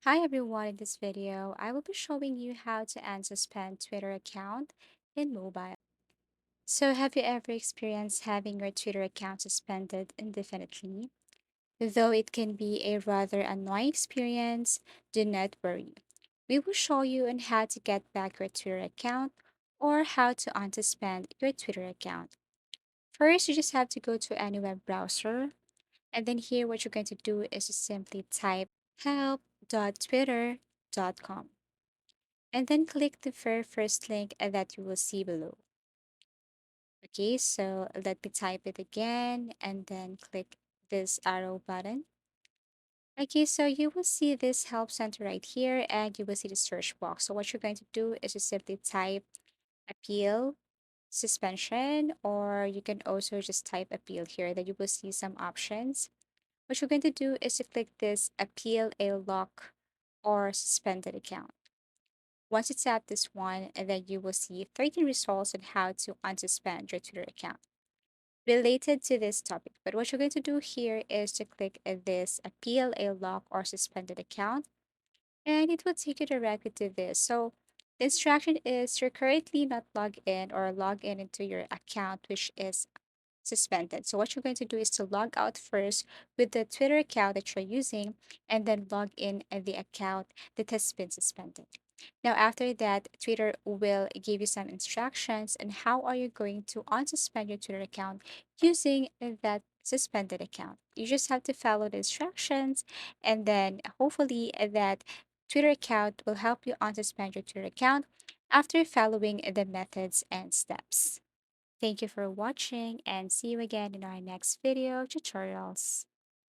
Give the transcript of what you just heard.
Hi everyone, in this video, I will be showing you how to unsuspend Twitter account in mobile. So have you ever experienced having your Twitter account suspended indefinitely? Though it can be a rather annoying experience, do not worry. We will show you on how to get back your Twitter account or how to unsuspend your Twitter account. First, you just have to go to any web browser, and then here what you're going to do is to simply type help.twitter.com. And then click the very first link that you will see below. Okay, so let me type it again and then click this arrow button. Okay, so you will see this help center right here and you will see the search box. So what you're going to do is to simply type appeal, suspension, or you can also just type appeal here that you will see some options. What you're going to do is to click this appeal a lock or suspended account. Once you tap this one, and then you will see 13 results on how to unsuspend your Twitter account related to this topic. But what you're going to do here is to click this appeal a lock or suspended account, and it will take you directly to this. So the instruction is you're currently not logged in or log in into your account, which is suspended. So what you're going to do is to log out first with the Twitter account that you're using and then log in at the account that has been suspended. Now after that, Twitter will give you some instructions on how are you going to unsuspend your Twitter account using that suspended account. You just have to follow the instructions and then hopefully that Twitter account will help you unsuspend your Twitter account after following the methods and steps. Thank you for watching and see you again in our next video tutorials.